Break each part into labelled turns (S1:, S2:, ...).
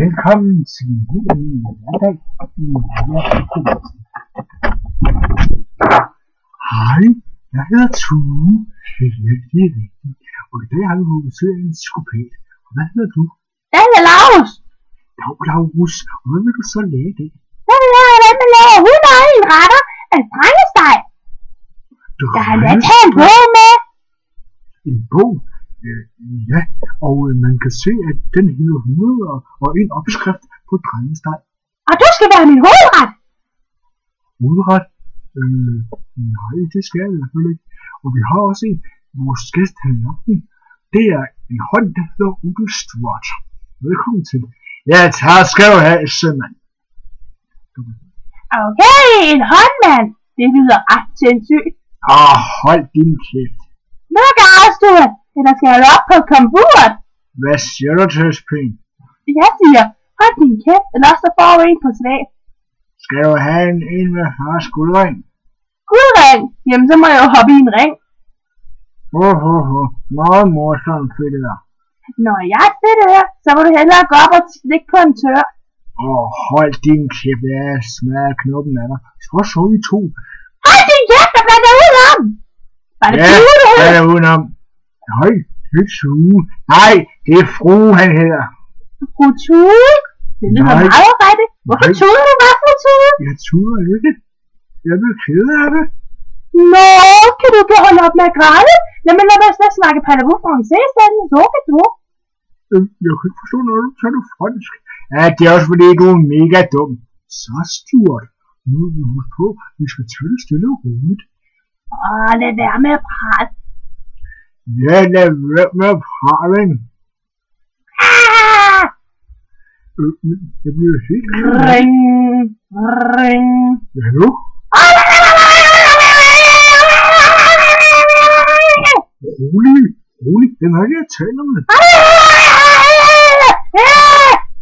S1: Velkommen til en helt almindelig hverdag i Provinsen. Hej, jeg hedder Tue. Det er rigtigt. Og i dag har vi fået besøg af en psykopat. Og hvad hedder du?
S2: Jeg hedder Laurus.
S1: Laurus, og hvad vil du så lære i dag?
S2: Jeg vil lære, hvordan man laver 101 retter af drengesteg. Jeg har lige taget en bog med.
S1: En bog? Ja, og man kan se, at den hedder 101 opskrift på drengesteg.
S2: Og du skal være min hovedret.
S1: Hovedret? Nej, det skal jeg selvfølgelig ikke. Og vi har også vores gæst her i aften. Det er en hånd, der hedder Onkel Stuart. Velkommen til. Ja, tak skal du have, sømand.
S2: Okay, en håndmand. Det lyder ret sindssygt.
S1: Hold din kæft.
S2: Luk af, Stuart. Eller skal jeg op på komfuret?
S1: Hvad siger du til Spring?
S2: Jeg siger, hold din kæft, eller så får du en på slag.
S1: Skal du have en med fars guldring?
S2: Guldring? Jamen, så må jeg jo hoppe i en ring.
S1: Meget morsomt, fedt der.
S2: Når jeg er fedt her, så må du hellere gå op og stikke på en tør.
S1: Hold din kæft, jeg smadrer knoppen af dig. Så så vi to.
S2: Hold din kæft, der blander udenom! Var det Tue, du hedder?
S1: Ja, det er udenom. Høj, det er Tue. Nej, det er fru, han hedder.
S2: Fru Tue? Det lyder meget rigtigt. Hvorfor tuder du bare, fru Tue?
S1: Jeg tuder ikke. Jeg bliver ked af det.
S2: Nå, kan du ikke holde op med at græde? Lad mig slet snakke parlez-vous français, så kan du.
S1: Jeg kan ikke forstå, når du taler fransk. Ja, det er også fordi, du er mega dum. Så Stuart, nu vil vi huske på, at vi skal tale stille og roligt.
S2: Lad være med at prale.
S1: Ja, lad være med at prale. Jeg bliver helt ked.
S2: Ring.
S1: Ja, nu? Rolig. Den har ikke jeg taler med.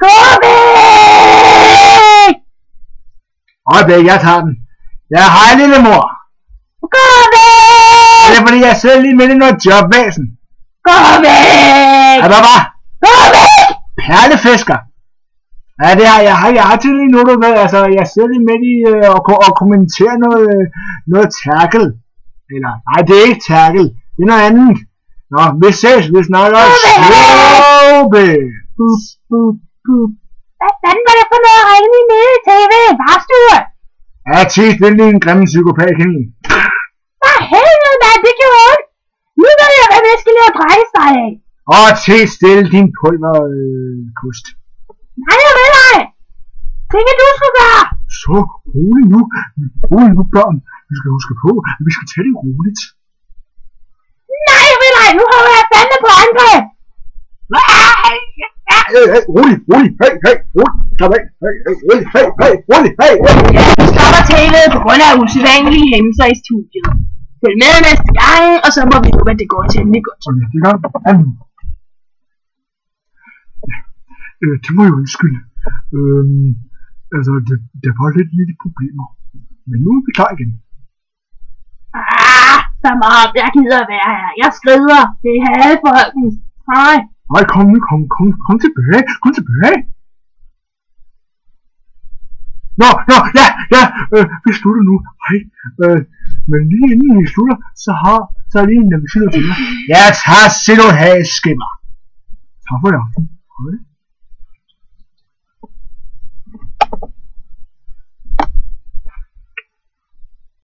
S2: Gå væk!
S1: Øjeblik, jeg tager den. Ja, hej lille mor.
S2: Gå væk!
S1: Det er fordi, jeg sidder lige midt i noget jobvæsen.
S2: Gå væk!
S1: Ja, hvad var?
S2: Gå væk!
S1: Perlefisker. Ja, det har jeg har til lige nu, du ved, altså, jeg sidder lige midt i og kommenterer noget tackle. Eller, nej, det er ikke tackle. Det er noget andet. Nå, vi ses, vi snakker.
S2: Hvad fanden var det for noget at ringe nede i tv? Bare Stuart!
S1: Ja, tis, det er lige en grimme psykopat-kanin.
S2: Hvad helvede, mand, det gjorde ondt! Nu ved jeg, hvad vi skal lave drengesteg af.
S1: Tis, stille din pulverkust.
S2: Nej, jeg vil ej! Tænker du skulle gøre?
S1: Så, rolig nu, børn. Vi skal huske på, at vi skal tage det roligt.
S2: Nej, jeg vil ej! Nu holder jeg fandme på angreb!
S1: Rolig, hey, rolig, slap af, rolig, hey.
S2: Jeg stopper tv'et på grund af usædvanlige hændelser i studiet. Følg med næste gang, og så må vi håbe, at det går temmelig godt.
S1: Og næste gang, det må jeg undskylde. Altså, der var lidt problemer. Men nu er vi klar igen.
S2: Som om jeg gider være her. Jeg skrider. Det er halvfolken. Hej.
S1: Nej, kom tilbage. Nå, ja, vi slutter nu. Hej. Men lige inden vi slutter, så er lige en, der vil sige noget til mig. Ja, tak skal du have, skimmer. Tak for i aften. Hej.